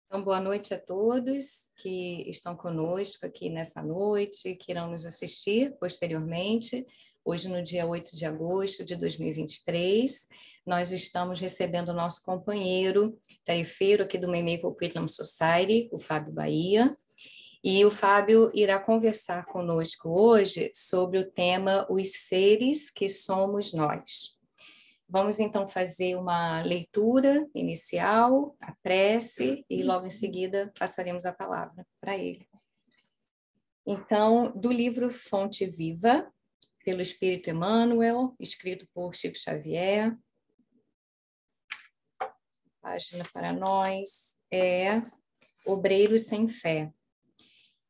Então, boa noite a todos que estão conosco aqui nessa noite, que irão nos assistir posteriormente. Hoje, no dia 8 de agosto de 2023, nós estamos recebendo o nosso companheiro tarefeiro aqui do Meimei Coquitlam Society, o Fábio Bahia, e o Fábio irá conversar conosco hoje sobre o tema Os Seres que Somos Nós. Vamos, então, fazer uma leitura inicial, a prece, e logo em seguida passaremos a palavra para ele. Então, do livro Fonte Viva, pelo Espírito Emmanuel, escrito por Chico Xavier. A página para nós é Obreiros sem Fé.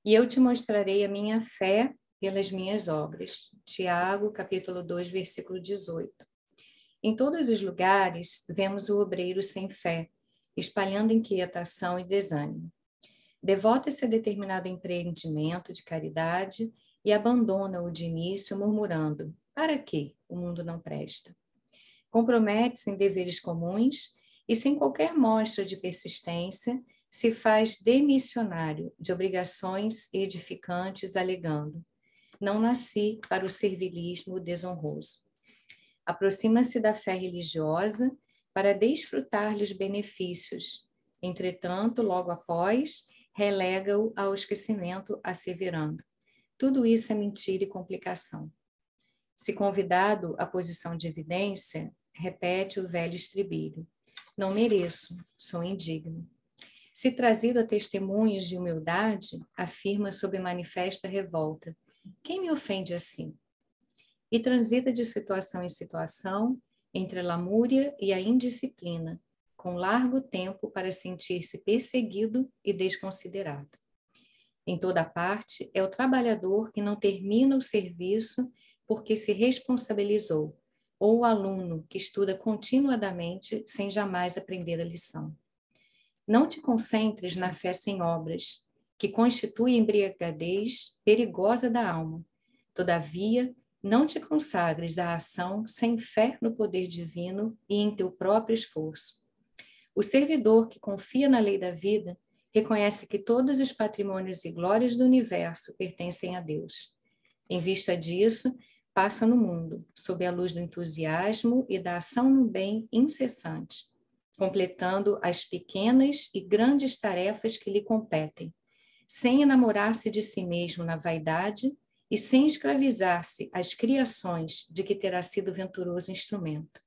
E eu te mostrarei a minha fé pelas minhas obras. Tiago, capítulo 2, versículo 18. Em todos os lugares, vemos o obreiro sem fé, espalhando inquietação e desânimo. Devota-se a determinado empreendimento de caridade e abandona-o de início, murmurando: para quê? O mundo não presta. Compromete-se em deveres comuns e, sem qualquer mostra de persistência, se faz demissionário de obrigações edificantes, alegando: não nasci para o servilismo desonroso. Aproxima-se da fé religiosa para desfrutar-lhe os benefícios. Entretanto, logo após, relega-o ao esquecimento, asseverando: tudo isso é mentira e complicação. Se convidado à posição de evidência, repete o velho estribilho: não mereço, sou indigno. Se trazido a testemunhos de humildade, afirma sob manifesta revolta: quem me ofende assim? E transita de situação em situação, entre a lamúria e a indisciplina, com largo tempo para sentir-se perseguido e desconsiderado. Em toda parte, é o trabalhador que não termina o serviço porque se responsabilizou, ou o aluno que estuda continuadamente sem jamais aprender a lição. Não te concentres na fé sem obras, que constitui embriaguez perigosa da alma. Todavia, não te consagres à ação sem fé no poder divino e em teu próprio esforço. O servidor que confia na lei da vida reconhece que todos os patrimônios e glórias do universo pertencem a Deus. Em vista disso, passa no mundo, sob a luz do entusiasmo e da ação no bem incessante, completando as pequenas e grandes tarefas que lhe competem, sem enamorar-se de si mesmo na vaidade e sem escravizar-se às criações de que terá sido venturoso instrumento.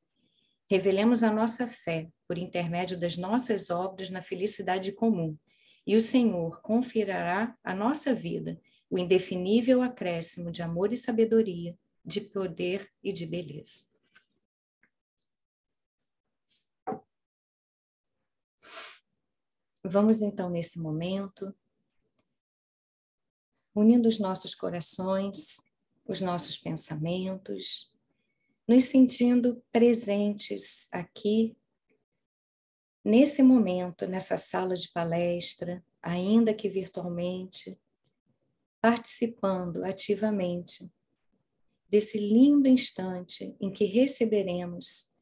Revelemos a nossa fé por intermédio das nossas obras na felicidade comum, e o Senhor conferirá à nossa vida o indefinível acréscimo de amor e sabedoria, de poder e de beleza. Vamos então, nesse momento, unindo os nossos corações, os nossos pensamentos, nos sentindo presentes aqui, nesse momento, nessa sala de palestra, ainda que virtualmente, participando ativamente desse lindo instante em que receberemos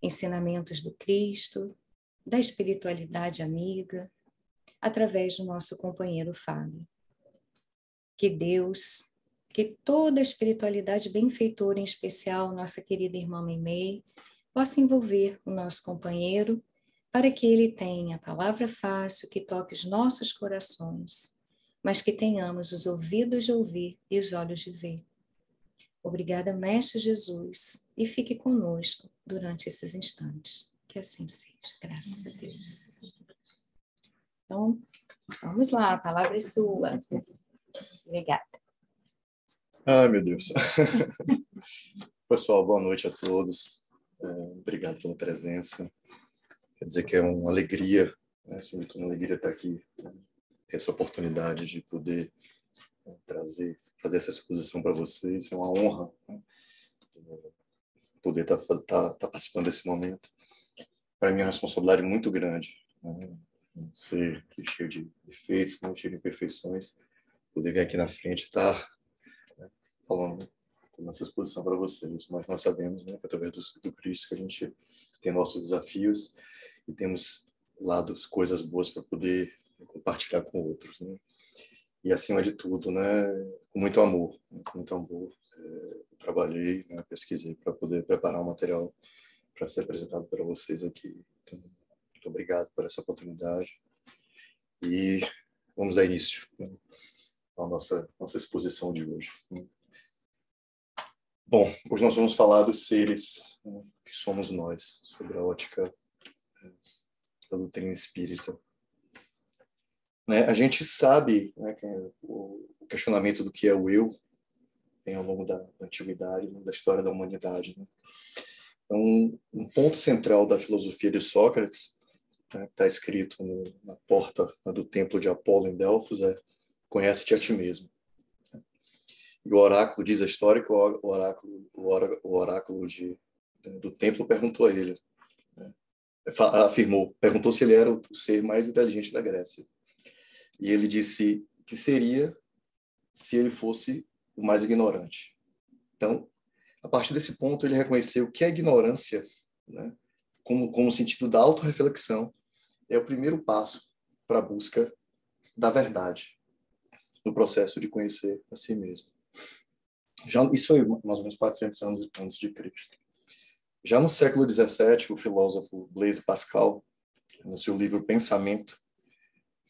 ensinamentos do Cristo, da espiritualidade amiga, através do nosso companheiro Fábio. Que Deus, que toda a espiritualidade benfeitora, em especial nossa querida irmã Meimei, possa envolver o nosso companheiro para que ele tenha a palavra fácil que toque os nossos corações, mas que tenhamos os ouvidos de ouvir e os olhos de ver. Obrigada, Mestre Jesus, e fique conosco durante esses instantes. Que assim seja. Graças a Deus. Então, vamos lá, a palavra é sua. Obrigada. Ai, meu Deus. Pessoal, boa noite a todos. Obrigado pela presença. Quer dizer que é uma alegria, né? Sempre uma alegria estar aqui, né? Ter essa oportunidade de poder fazer essa exposição para vocês. É uma honra, né? Poder estar participando desse momento. Para mim é uma responsabilidade muito grande, né? Um ser cheio de defeitos, né? Cheio de imperfeições. Poder vir aqui na frente e estar, né, falando essa exposição para vocês. Mas nós sabemos, né, que através do Cristo que a gente tem nossos desafios e temos lados, coisas boas para poder compartilhar com outros, né? E acima de tudo, né, com muito amor, né? Com muito amor, trabalhei, né, pesquisei para poder preparar um material para ser apresentado para vocês aqui. Então, muito obrigado por essa oportunidade e vamos dar início, né, à nossa exposição de hoje. Bom, hoje nós vamos falar dos seres, né, que somos nós, sobre a ótica da doutrina espírita. Né, a gente sabe, né, que o questionamento do que é o eu vem ao longo da antiguidade, da história da humanidade. Né? Então, um ponto central da filosofia de Sócrates, né, que está escrito na porta do templo de Apolo em Delfos, é: conhece-te a ti mesmo. E o oráculo, diz a história, que o oráculo do templo perguntou a ele, né, perguntou se ele era o ser mais inteligente da Grécia. E ele disse que seria se ele fosse o mais ignorante. Então, a partir desse ponto, ele reconheceu que a ignorância, né, como sentido da autorreflexão, é o primeiro passo para a busca da verdade no processo de conhecer a si mesmo. Isso foi mais ou menos 400 anos antes de Cristo. Já no século XVII, o filósofo Blaise Pascal, no seu livro Pensamento,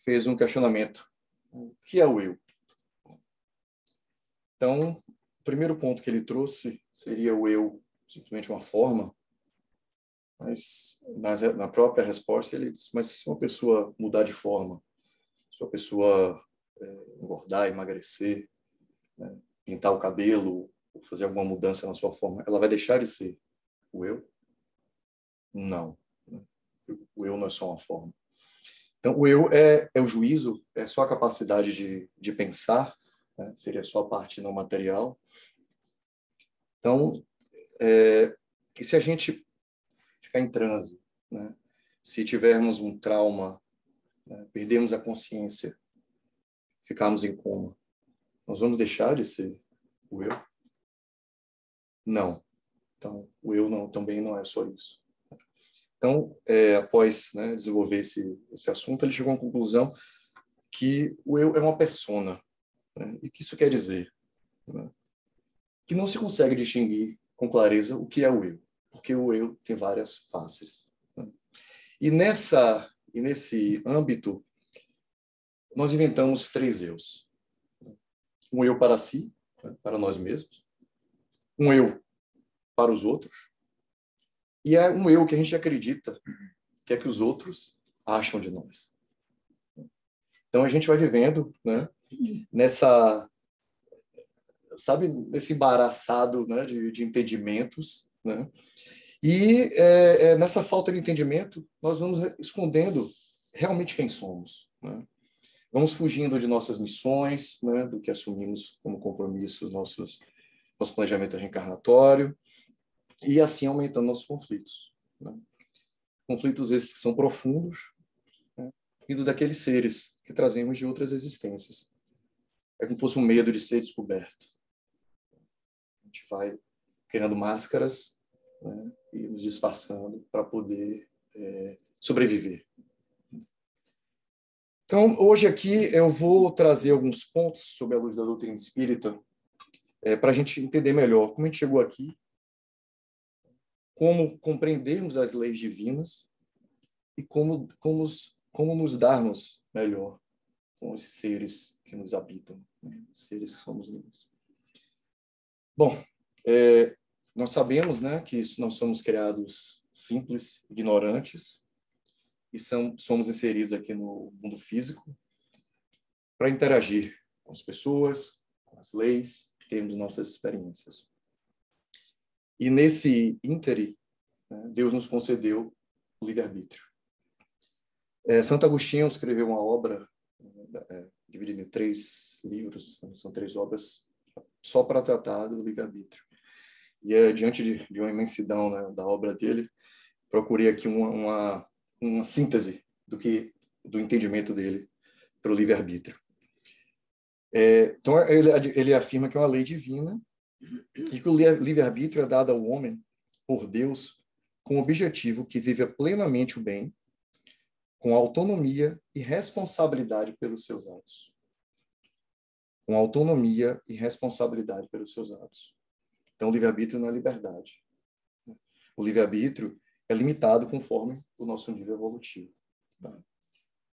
fez um questionamento: o que é o eu? Então, o primeiro ponto que ele trouxe seria o eu simplesmente uma forma, mas na própria resposta ele disse: mas se uma pessoa mudar de forma, se uma pessoa engordar, emagrecer, né, pintar o cabelo, ou fazer alguma mudança na sua forma, ela vai deixar de ser o eu? Não. O eu não é só uma forma. Então, o eu é o juízo, é só a capacidade de pensar, né? Seria só a parte não material. Então, e se a gente ficar em transe, né? Se tivermos um trauma, né? Perdermos a consciência, ficarmos em coma, nós vamos deixar de ser o eu? Não. Então, o eu também não é só isso. Então, após, né, desenvolver esse assunto, ele chegou à conclusão que o eu é uma persona. Né? E o que isso quer dizer? Né? Que não se consegue distinguir com clareza o que é o eu, porque o eu tem várias faces. Né? E nesse âmbito, nós inventamos 3 eus. Um eu para si, né, para nós mesmos, um eu para os outros, e é um eu que a gente acredita que é que os outros acham de nós. Então a gente vai vivendo, né, nesse embaraçado, né, de entendimentos, né, e nessa falta de entendimento nós vamos escondendo realmente quem somos, né? Vamos fugindo de nossas missões, né, do que assumimos como compromisso, nosso planejamento reencarnatório, e assim aumentando nossos conflitos, né? Conflitos esses que são profundos, né, vindo daqueles seres que trazemos de outras existências. É como se fosse um medo de ser descoberto. A gente vai criando máscaras, né, e nos disfarçando para poder sobreviver. Então, hoje aqui eu vou trazer alguns pontos sobre a luz da doutrina espírita para a gente entender melhor como a gente chegou aqui, como compreendermos as leis divinas e como nos darmos melhor com esses seres que nos habitam, né? Seres que somos nós. Bom, nós sabemos, né, que nós somos criados simples, ignorantes, e somos inseridos aqui no mundo físico para interagir com as pessoas, com as leis, termos nossas experiências. E nesse íntere, né, Deus nos concedeu o livre-arbítrio. Santo Agostinho escreveu uma obra dividida em 3 livros, são 3 obras, só para tratar do livre-arbítrio. E diante de uma imensidão, né, da obra dele, procurei aqui uma síntese do entendimento dele pelo livre-arbítrio. Então, ele afirma que é uma lei divina e que o livre-arbítrio é dado ao homem por Deus com o objetivo que viva plenamente o bem, com autonomia e responsabilidade pelos seus atos. Com autonomia e responsabilidade pelos seus atos. Então, o livre-arbítrio não é liberdade. O livre-arbítrio é limitado conforme o nosso nível evolutivo. Tá?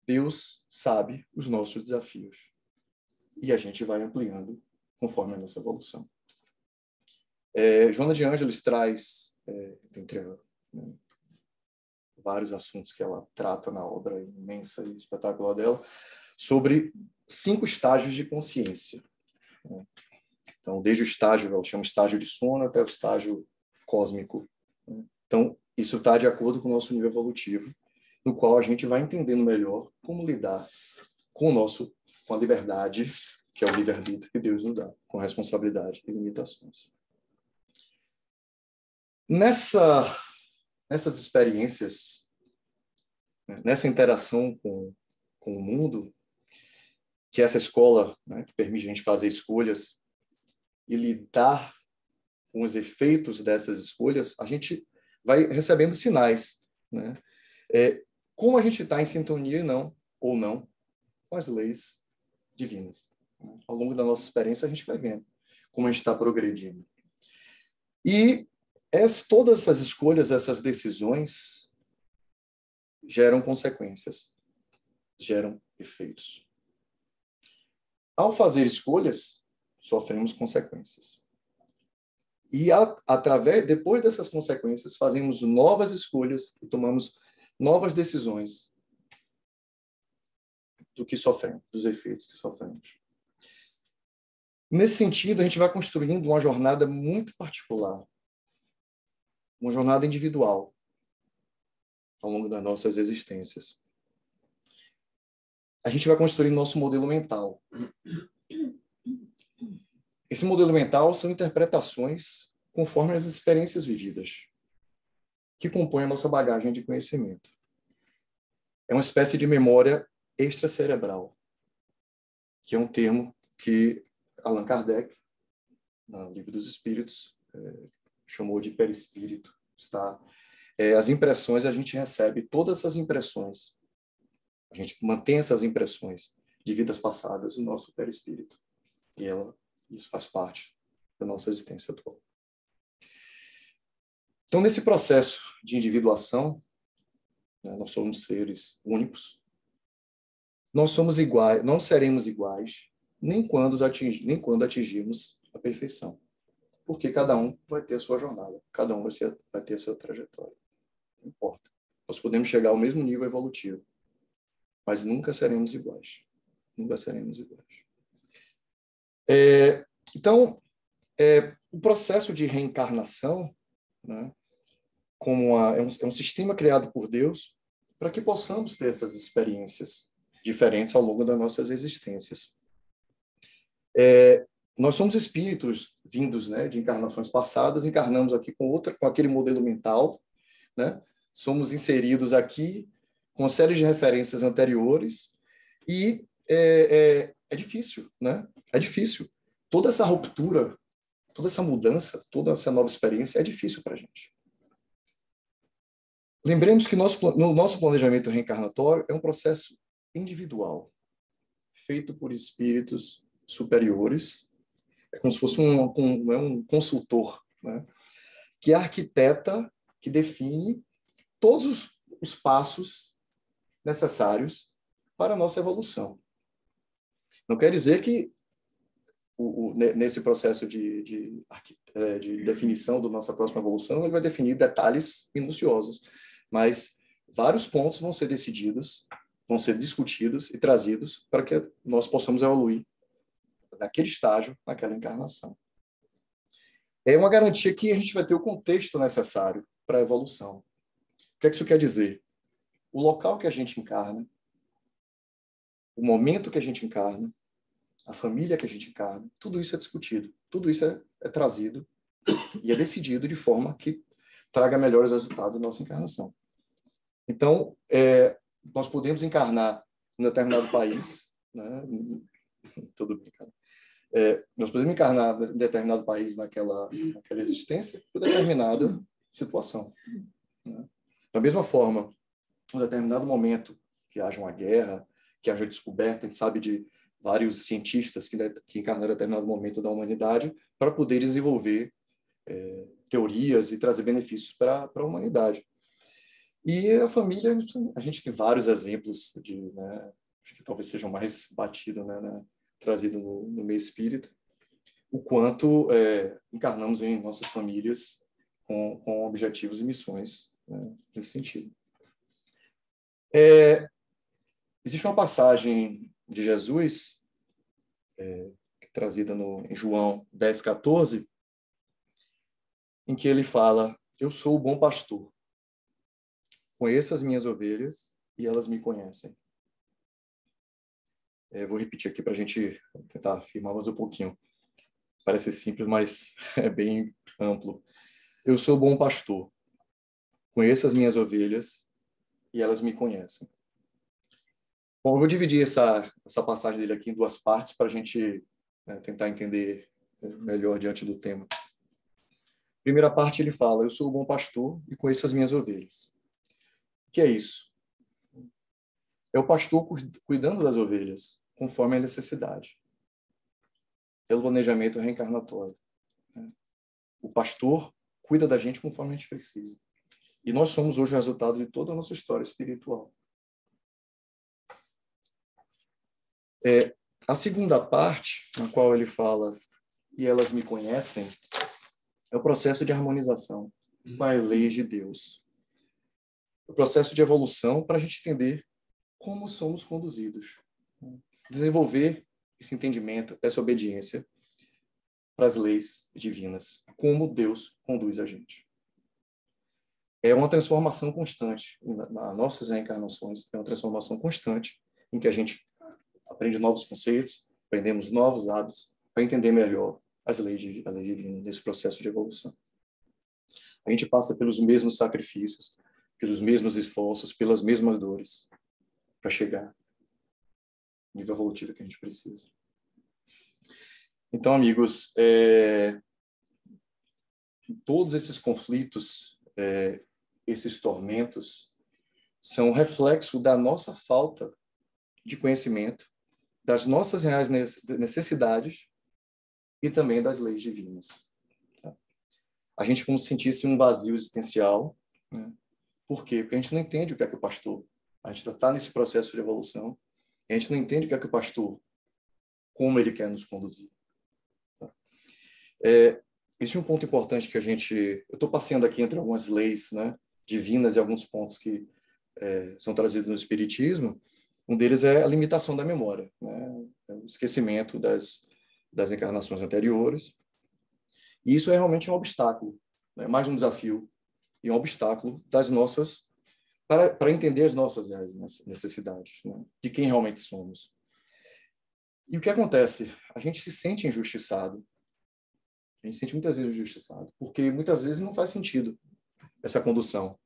Deus sabe os nossos desafios. E a gente vai ampliando conforme a nossa evolução. Joana de Ângeles traz, entre vários assuntos que ela trata na obra imensa e espetacular dela, sobre 5 estágios de consciência. Então, desde o estágio, ela chama estágio de sono, até o estágio cósmico. Então, isso está de acordo com o nosso nível evolutivo, no qual a gente vai entendendo melhor como lidar com a liberdade, que é o livre-arbítrio que Deus nos dá, com responsabilidade e limitações. Nessas experiências, nessa interação com o mundo, que essa escola, né, que permite a gente fazer escolhas e lidar com os efeitos dessas escolhas, a gente vai recebendo sinais, né? Como a gente está em sintonia ou não com as leis divinas. Ao longo da nossa experiência, a gente vai vendo como a gente está progredindo. E todas essas escolhas, essas decisões, geram consequências, geram efeitos. Ao fazer escolhas, sofremos consequências. E depois dessas consequências, fazemos novas escolhas e tomamos novas decisões do que sofremos, dos efeitos que sofremos. Nesse sentido, a gente vai construindo uma jornada muito particular, uma jornada individual ao longo das nossas existências. A gente vai construir nosso modelo mental. Esse modelo mental são interpretações conforme as experiências vividas, que compõem a nossa bagagem de conhecimento. É uma espécie de memória extracerebral, que é um termo que Allan Kardec, no Livro dos Espíritos, chamou de perispírito. As impressões, a gente recebe todas essas impressões. A gente mantém essas impressões de vidas passadas no nosso perispírito. E isso faz parte da nossa existência atual. Então, nesse processo de individuação, né, nós somos seres únicos. Nós somos iguais, não seremos iguais nem quando atingirmos a perfeição. Porque cada um vai ter a sua jornada, cada um vai ter a sua trajetória. Não importa. Nós podemos chegar ao mesmo nível evolutivo, mas nunca seremos iguais. Nunca seremos iguais. Então, o processo de reencarnação, né, é um sistema criado por Deus para que possamos ter essas experiências diferentes ao longo das nossas existências. Nós somos espíritos vindos, né, de encarnações passadas, encarnamos aqui com aquele modelo mental, né? Somos inseridos aqui com uma série de referências anteriores e é difícil, né? É difícil. Toda essa ruptura, toda essa mudança, toda essa nova experiência é difícil para a gente. Lembremos que no nosso planejamento reencarnatório é um processo individual, feito por espíritos superiores, é como se fosse um consultor, né? Que arquiteta, que define todos os passos necessários para a nossa evolução. Não quer dizer que nesse processo de definição da nossa próxima evolução, ele vai definir detalhes minuciosos, mas vários pontos vão ser decididos, vão ser discutidos e trazidos para que nós possamos evoluir naquele estágio, naquela encarnação. É uma garantia que a gente vai ter o contexto necessário para a evolução. O que é que isso quer dizer? O local que a gente encarna, o momento que a gente encarna, a família que a gente encarna, tudo isso é discutido, tudo isso é trazido e é decidido de forma que traga melhores resultados da nossa encarnação. Então, nós podemos encarnar em um determinado país, né? Tudo brincando. Nós podemos encarnar em determinado país naquela existência por determinada situação, né? Da mesma forma, em um determinado momento que haja uma guerra, que haja descoberta. A gente sabe de vários cientistas que encarnaram em determinado momento da humanidade para poder desenvolver teorias e trazer benefícios para a humanidade. E a família, a gente tem vários exemplos né, acho que talvez seja o mais batido, né, trazido no meio espírita, o quanto encarnamos em nossas famílias com objetivos e missões, né, nesse sentido. Existe uma passagem de Jesus, trazida em João 10:14, em que ele fala: eu sou o bom pastor. Conheço as minhas ovelhas e elas me conhecem. Vou repetir aqui para a gente tentar afirmar mais um pouquinho. Parece simples, mas é bem amplo. Eu sou o bom pastor. Conheço as minhas ovelhas e elas me conhecem. Bom, eu vou dividir essa passagem dele aqui em duas partes para a gente tentar entender melhor diante do tema. Primeira parte ele fala: eu sou o bom pastor e conheço as minhas ovelhas. O que é isso? É o pastor cuidando das ovelhas, conforme a necessidade. Pelo planejamento reencarnatório. O pastor cuida da gente conforme a gente precisa. E nós somos hoje o resultado de toda a nossa história espiritual. A segunda parte, na qual ele fala: e elas me conhecem, é o processo de harmonização com as leis de Deus. O processo de evolução para a gente entender como somos conduzidos. Desenvolver esse entendimento, essa obediência para as leis divinas. Como Deus conduz a gente. É uma transformação constante. Nas nossas reencarnações, é uma transformação constante em que a gente aprende novos conceitos, aprendemos novos hábitos para entender melhor a lei divina nesse processo de evolução. A gente passa pelos mesmos sacrifícios, pelos mesmos esforços, pelas mesmas dores para chegar no nível evolutivo que a gente precisa. Então, amigos, todos esses conflitos, esses tormentos, são reflexo da nossa falta de conhecimento, das nossas reais necessidades e também das leis divinas. Tá? A gente como se sentisse um vazio existencial. Né? Por quê? Porque a gente não entende o que é que o pastor... A gente está nesse processo de evolução, a gente não entende o que é que o pastor, como ele quer nos conduzir. Tá? Existe um ponto importante que eu estou passeando aqui entre algumas leis, né, divinas e alguns pontos que são trazidos no Espiritismo. Um deles é a limitação da memória, né, o esquecimento das encarnações anteriores. E isso é realmente um obstáculo, né, mais um desafio e um obstáculo das nossas para entender as nossas necessidades, né, de quem realmente somos. E o que acontece? A gente se sente injustiçado. A gente se sente muitas vezes injustiçado, porque muitas vezes não faz sentido essa condução.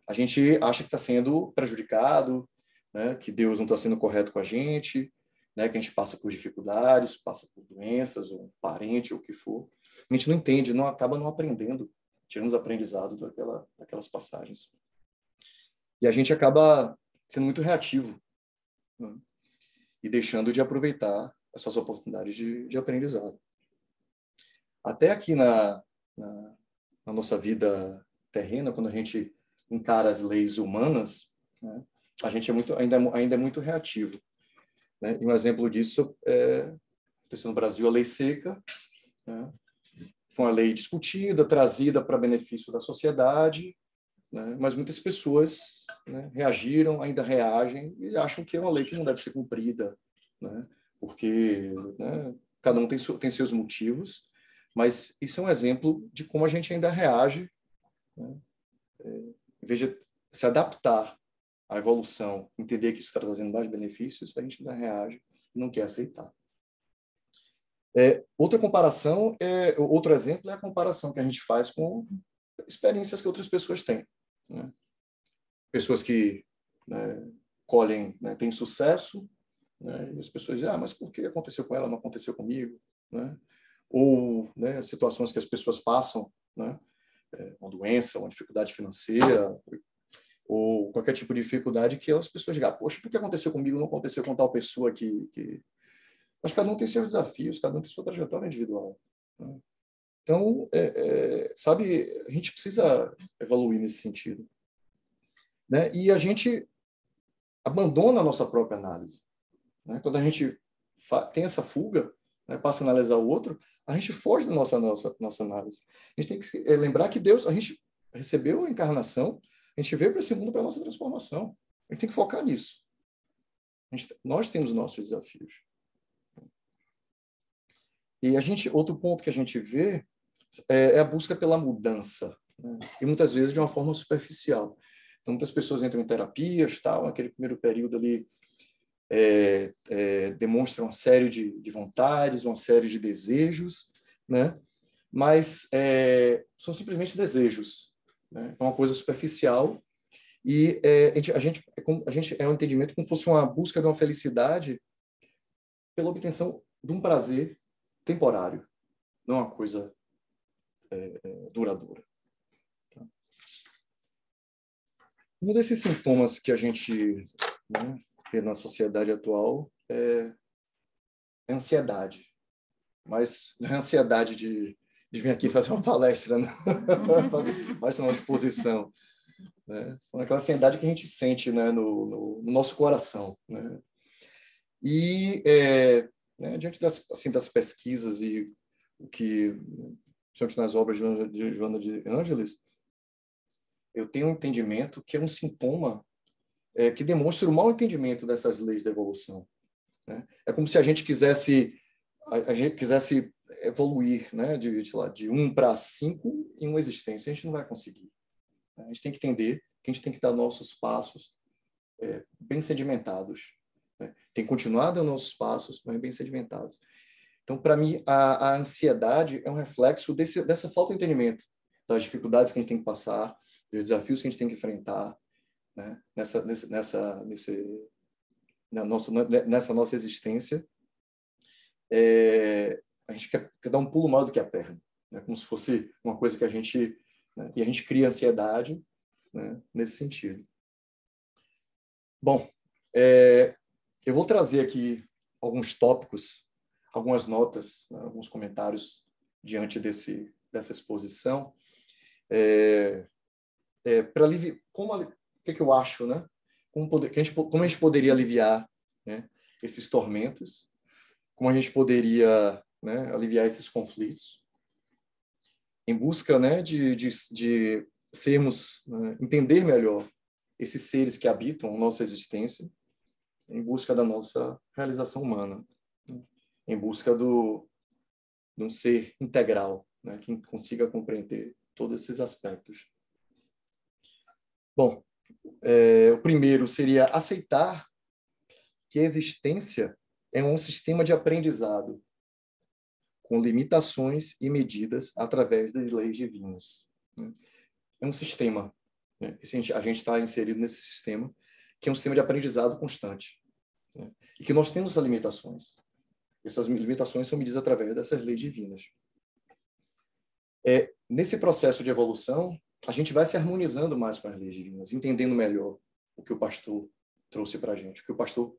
A gente acha que está sendo prejudicado, né, que Deus não está sendo correto com a gente, né, que a gente passa por dificuldades, passa por doenças, ou um parente, ou o que for. A gente não entende, acaba não aprendendo, tirando os aprendizados daquelas passagens. E a gente acaba sendo muito reativo, né, e deixando de aproveitar essas oportunidades de aprendizado. Até aqui na nossa vida terrena, quando a gente encara as leis humanas, né, a gente ainda é muito reativo. Né? E um exemplo disso aconteceu no Brasil, a lei seca. Né? Foi uma lei discutida, trazida para benefício da sociedade, né? Mas muitas pessoas, né, reagiram, ainda reagem e acham que é uma lei que não deve ser cumprida, né? Porque, né, cada um tem seus motivos, mas isso é um exemplo de como a gente ainda reage, né? Em vez de se adaptar à evolução, entender que isso está trazendo mais benefícios, a gente ainda reage e não quer aceitar. Outro exemplo é a comparação que a gente faz com experiências que outras pessoas têm. Né? Pessoas que, né, colhem, né, têm sucesso, né, e as pessoas dizem: mas por que aconteceu com ela, não aconteceu comigo? Né? Ou, né, situações que as pessoas passam, né, uma doença, uma dificuldade financeira, ou qualquer tipo de dificuldade que as pessoas digam, poxa, por que aconteceu comigo, não aconteceu com tal pessoa que... Mas cada um tem seus desafios, cada um tem sua trajetória individual, né? Então, sabe, a gente precisa evoluir nesse sentido, né? E a gente abandona a nossa própria análise, né? Quando a gente tem essa fuga, né, passa a analisar o outro, a gente foge da nossa análise. A gente tem que lembrar que Deus, a gente recebeu a encarnação, a gente veio para esse mundo para a nossa transformação. A gente tem que focar nisso. Nós temos nossos desafios. E outro ponto que a gente vê é a busca pela mudança, né? E muitas vezes de uma forma superficial. Então, muitas pessoas entram em terapias, tal, naquele primeiro período ali, demonstram uma série de vontades, uma série de desejos, né? Mas são simplesmente desejos, né? É uma coisa superficial e a gente é um entendimento como se fosse uma busca de uma felicidade pela obtenção de um prazer temporário, não uma coisa duradoura. Tá? Um desses sintomas que a gente, né, vê na sociedade atual é a ansiedade. Mas não é a ansiedade de vir aqui fazer uma palestra, né? fazer uma exposição, né? É aquela ansiedade que a gente sente, né, no nosso coração, né? E, né, diante das pesquisas e o que, principalmente nas obras de Joana de Ângeles, eu tenho um entendimento que é um sintoma que demonstra o mau entendimento dessas leis da evolução, né? É como se a gente quisesse evoluir, né, de 1 para 5 em uma existência. A gente não vai conseguir. A gente tem que entender que a gente tem que dar nossos passos bem sedimentados, né? Tem que continuar dando nossos passos, mas bem sedimentados. Então, para mim, a ansiedade é um reflexo dessa falta de entendimento, das dificuldades que a gente tem que passar, dos desafios que a gente tem que enfrentar, né, nessa nossa existência. A gente quer dar um pulo maior do que a perna, né? Como se fosse uma coisa que a gente... Né? E a gente cria ansiedade, né, nesse sentido. Bom, eu vou trazer aqui alguns tópicos, algumas notas, né, alguns comentários diante dessa exposição, para aliviar... O que eu acho, né? Como a gente poderia aliviar, né, esses tormentos, como a gente poderia, né, aliviar esses conflitos, em busca, né, de sermos, né, entender melhor esses seres que habitam a nossa existência, em busca da nossa realização humana, né, em busca de um ser integral, né, que consiga compreender todos esses aspectos. Bom, o primeiro seria aceitar que a existência é um sistema de aprendizado com limitações e medidas através das leis divinas. É um sistema, né? A gente está inserido nesse sistema, que é um sistema de aprendizado constante, né? E que nós temos limitações. Essas limitações são medidas através dessas leis divinas. Nesse processo de evolução, a gente vai se harmonizando mais com as leis divinas, entendendo melhor o que o pastor trouxe para a gente, o que o pastor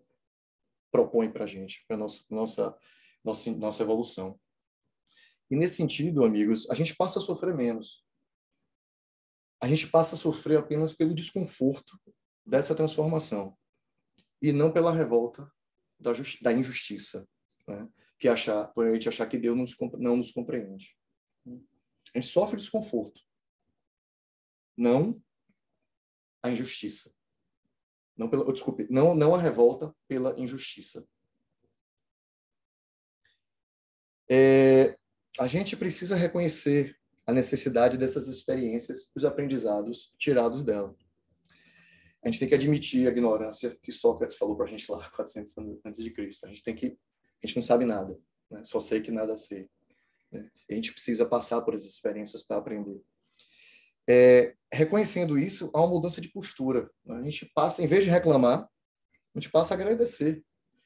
propõe para a gente, para a nossa evolução. E nesse sentido, amigos, a gente passa a sofrer menos. A gente passa a sofrer apenas pelo desconforto dessa transformação e não pela revolta da injustiça, né? Por a gente achar que Deus não nos compreende. A gente sofre desconforto, não a injustiça. Não a revolta pela injustiça. A gente precisa reconhecer a necessidade dessas experiências, os aprendizados tirados dela. A gente tem que admitir a ignorância que Sócrates falou para a gente lá, 400 anos antes de Cristo. A gente não sabe nada, né? Só sei que nada sei, né? A gente precisa passar por essas experiências para aprender. Reconhecendo isso, há uma mudança de postura, né? A gente passa, em vez de reclamar, a gente passa a agradecer,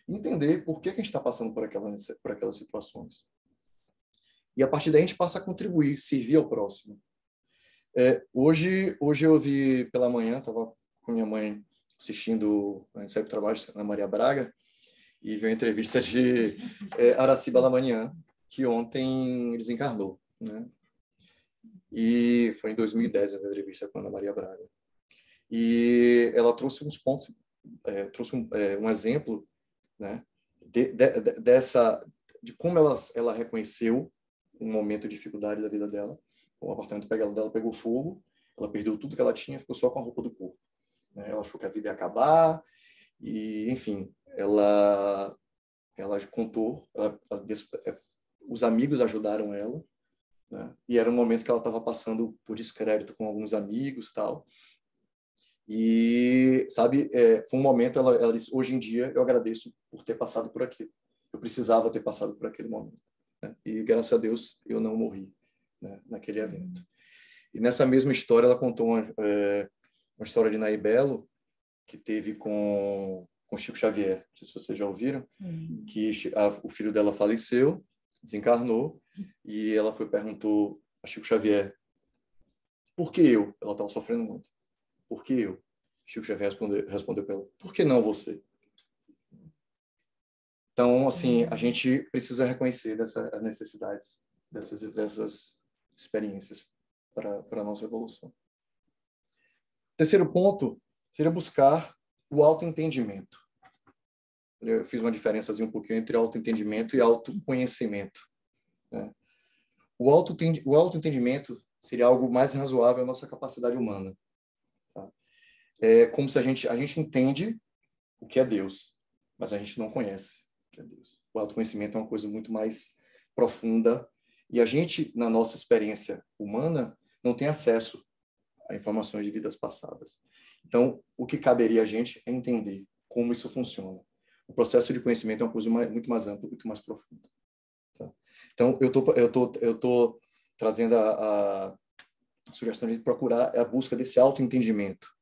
entender por que a gente está passando por aquelas situações. E a partir daí a gente passa a contribuir, servir ao próximo. Hoje eu vi pela manhã, estava com minha mãe assistindo, a gente saiu do trabalho, Ana Maria Braga, e viu a entrevista de Araciba Lamanian, que ontem desencarnou, né? E foi em 2010 a entrevista com a Ana Maria Braga. E ela trouxe uns pontos, trouxe um exemplo, né, de como ela reconheceu um momento de dificuldade da vida dela. O apartamento dela pegou fogo, ela perdeu tudo que ela tinha, ficou só com a roupa do corpo, né? Ela achou que a vida ia acabar, e, enfim, ela contou, os amigos ajudaram ela, né? E era um momento que ela estava passando por descrédito com alguns amigos, tal. E, sabe, foi um momento, ela disse, hoje em dia eu agradeço por ter passado por aquilo. Eu precisava ter passado por aquele momento, né? E, graças a Deus, eu não morri, né, naquele evento. E nessa mesma história, ela contou uma história de Nair Belo, que teve com Chico Xavier. Não sei se vocês já ouviram, que o filho dela faleceu, desencarnou, e ela perguntou a Chico Xavier, por que eu? Ela estava sofrendo muito. Por que eu? Chico Xavier respondeu para ela, por que não você? Então, assim, a gente precisa reconhecer as necessidades dessas experiências para a nossa evolução. Terceiro ponto seria buscar o autoentendimento. Eu fiz uma diferençazinha um pouquinho entre autoentendimento e autoconhecimento, né? O autoentendimento seria algo mais razoável à nossa capacidade humana. Tá? É como se a gente entende o que é Deus, mas a gente não conhece o que é Deus. O autoconhecimento é uma coisa muito mais profunda e a gente, na nossa experiência humana, não tem acesso a informações de vidas passadas. Então, o que caberia a gente é entender como isso funciona. O processo de conhecimento é uma coisa muito mais ampla, muito mais profunda. Tá? Então, eu tô trazendo a sugestão de procurar a busca desse autoentendimento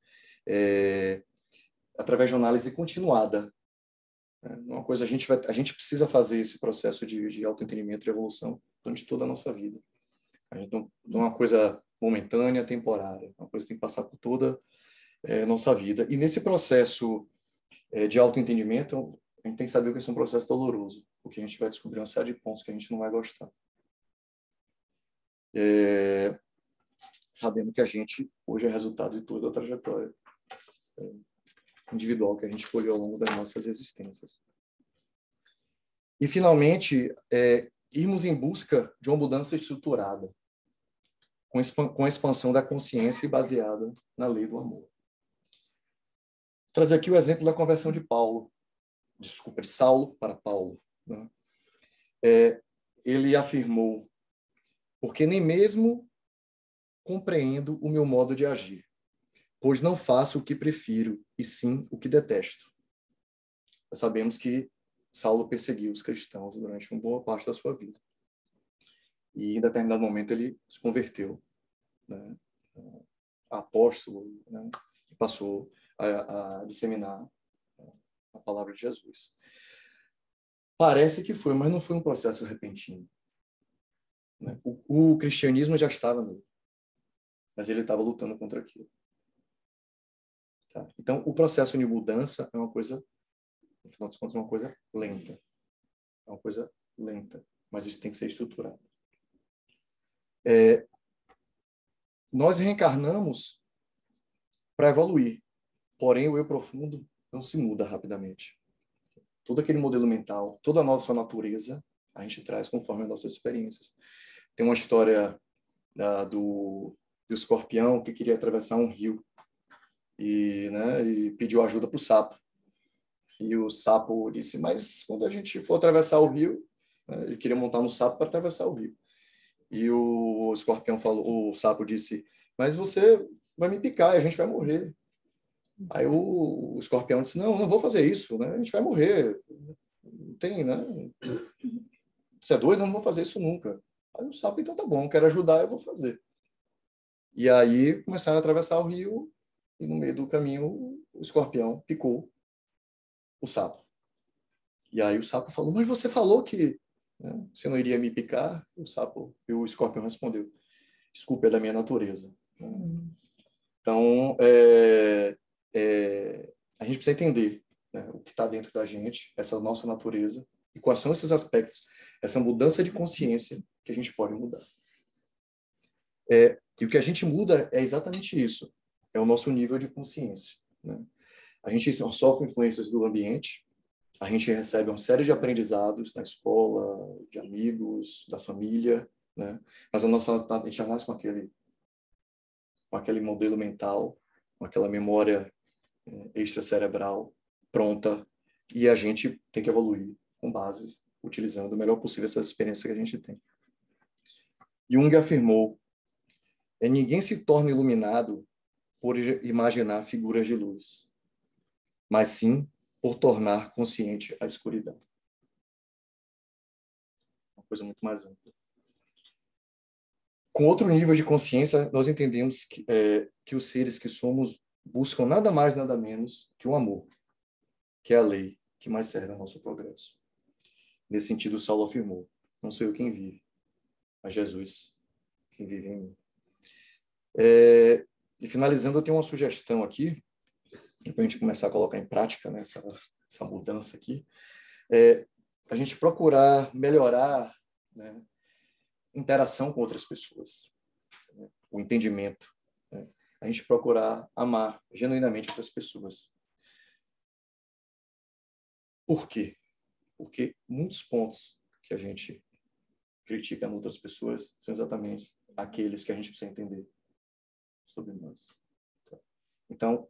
através de análise continuada. Uma coisa, a gente precisa fazer esse processo de autoentendimento e evolução durante toda a nossa vida. A gente não é uma coisa momentânea, temporária. Uma coisa que tem que passar por toda a nossa vida. E nesse processo de autoentendimento, a gente tem que saber que esse é um processo doloroso, porque a gente vai descobrir uma série de pontos que a gente não vai gostar. Sabendo que a gente, hoje, é resultado de toda a trajetória individual que a gente escolheu ao longo das nossas existências. E, finalmente, irmos em busca de uma mudança estruturada, com a expansão da consciência e baseada na lei do amor. Vou trazer aqui o exemplo da conversão de Saulo para Paulo, né? Ele afirmou, porque nem mesmo compreendo o meu modo de agir, pois não faço o que prefiro, e sim o que detesto. Nós sabemos que Saulo perseguiu os cristãos durante uma boa parte da sua vida. E, em determinado momento, ele se converteu, né, a apóstolo, né, e passou a disseminar a palavra de Jesus. Parece que foi, mas não foi um processo repentino, né? O cristianismo já estava nele, mas ele estava lutando contra aquilo. Tá? Então, o processo de mudança é uma coisa, no final das contas, é uma coisa lenta. É uma coisa lenta, mas isso tem que ser estruturado. Nós reencarnamos para evoluir, porém o eu profundo não se muda rapidamente. Todo aquele modelo mental, toda a nossa natureza, a gente traz conforme as nossas experiências. Tem uma história do escorpião que queria atravessar um rio e pediu ajuda para o sapo. E o sapo disse, mas quando a gente for atravessar o rio, ele queria montar no sapo para atravessar o rio. E o escorpião falou, o sapo disse, mas você vai me picar e a gente vai morrer. Aí o escorpião disse, não vou fazer isso, né? A gente vai morrer. Não tem, né? Você é doido? Não vou fazer isso nunca. Aí o sapo, então tá bom, quero ajudar, eu vou fazer. E aí começaram a atravessar o rio e no meio do caminho o escorpião picou o sapo. E aí o sapo falou, mas você falou que, né, você não iria me picar? O escorpião respondeu, desculpa, é da minha natureza. Então, a gente precisa entender, né, o que está dentro da gente, essa nossa natureza, e quais são esses aspectos, essa mudança de consciência que a gente pode mudar. E o que a gente muda é exatamente isso, é o nosso nível de consciência, né? A gente sofre influências do ambiente, a gente recebe uma série de aprendizados na escola, de amigos, da família, né? Mas a gente já nasce com aquele modelo mental, com aquela memória extracerebral pronta, e a gente tem que evoluir com base, utilizando o melhor possível essa experiência que a gente tem. Jung afirmou: ninguém se torna iluminado por imaginar figuras de luz, mas sim por tornar consciente a escuridão. Uma coisa muito mais ampla. Com outro nível de consciência, nós entendemos que os seres que somos buscam nada mais, nada menos que o amor, que é a lei que mais serve ao nosso progresso. Nesse sentido, Saulo afirmou: não sou eu quem vive, mas Jesus quem vive em mim. E finalizando, eu tenho uma sugestão aqui, para a gente começar a colocar em prática, né, essa mudança aqui, a gente procurar melhorar, né, interação com outras pessoas, né, o entendimento, né, a gente procurar amar genuinamente outras pessoas. Por quê? Porque muitos pontos que a gente critica em outras pessoas são exatamente aqueles que a gente precisa entender sobre nós. Então,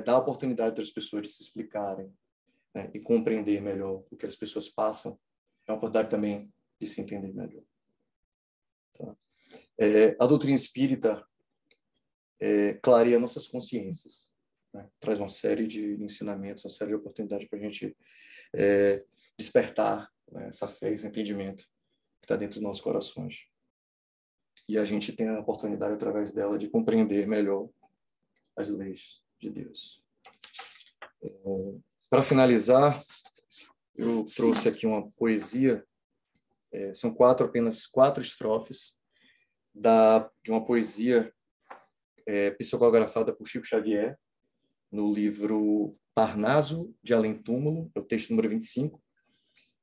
dar a oportunidade para as pessoas de se explicarem, né, e compreender melhor o que as pessoas passam, é uma oportunidade também de se entender melhor. Tá? A doutrina espírita clareia nossas consciências, né? Traz uma série de ensinamentos, uma série de oportunidades para a gente despertar, né, essa fé, esse entendimento que está dentro dos nossos corações. E a gente tem a oportunidade, através dela, de compreender melhor as leis de Deus. Para finalizar, eu trouxe aqui uma poesia, são apenas quatro estrofes, de uma poesia psicografada por Chico Xavier, no livro Parnaso de Além Túmulo, é o texto número 25.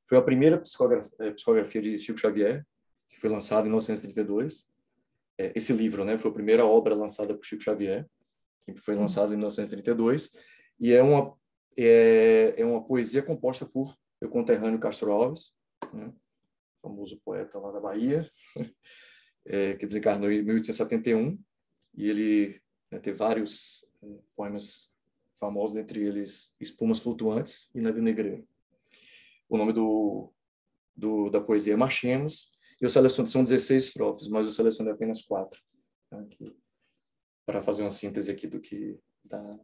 Foi a primeira psicografia de Chico Xavier, que foi lançada em 1932. Esse livro, né, foi a primeira obra lançada por Chico Xavier, que foi lançado em 1932, e é uma poesia composta por meu conterrâneo Castro Alves, né, famoso poeta lá da Bahia, que desencarnou em 1871, e ele, né, teve vários poemas famosos, dentre eles Espumas Flutuantes e Navio Negreiro. O nome da poesia é Marchemos, e eu seleciono, são 16 estrofes, mas eu selecionei apenas 4, tá, para fazer uma síntese aqui da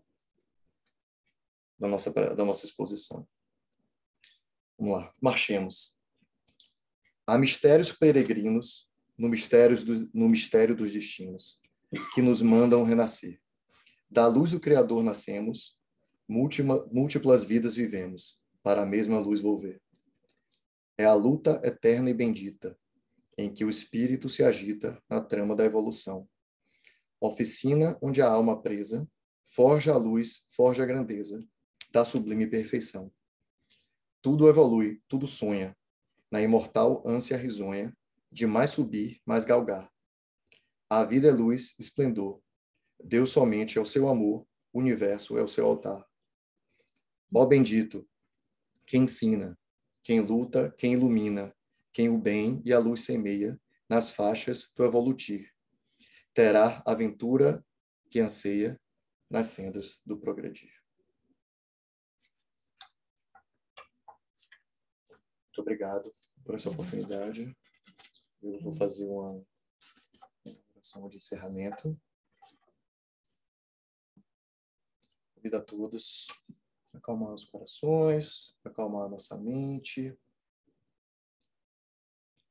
nossa exposição. Vamos lá, marchemos. Há mistérios peregrinos no mistério dos destinos, que nos mandam renascer. Da luz do Criador nascemos, múltiplas vidas vivemos, para a mesma luz volver. É a luta eterna e bendita, em que o espírito se agita na trama da evolução. Oficina onde a alma presa forja a luz, forja a grandeza da sublime perfeição. Tudo evolui, tudo sonha, na imortal ânsia risonha de mais subir, mais galgar. A vida é luz, esplendor. Deus somente é o seu amor, o universo é o seu altar. Ó bendito, quem ensina, quem luta, quem ilumina, quem o bem e a luz semeia nas faixas do evolutir. Terá aventura que anseia nas sendas do progredir. Muito obrigado por essa oportunidade. Eu vou fazer uma oração de encerramento. Convido a todos a acalmar os corações, acalmar a nossa mente.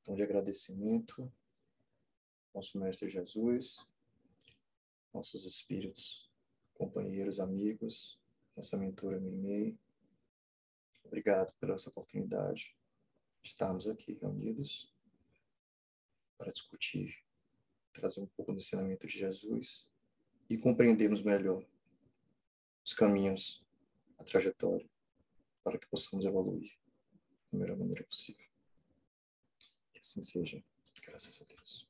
Então, de agradecimento, nosso Mestre Jesus, nossos espíritos, companheiros, amigos, nossa mentora Meimei. Obrigado pela essa oportunidade de estarmos aqui reunidos para discutir, trazer um pouco do ensinamento de Jesus e compreendermos melhor os caminhos, a trajetória, para que possamos evoluir da melhor maneira possível. Que assim seja, graças a Deus.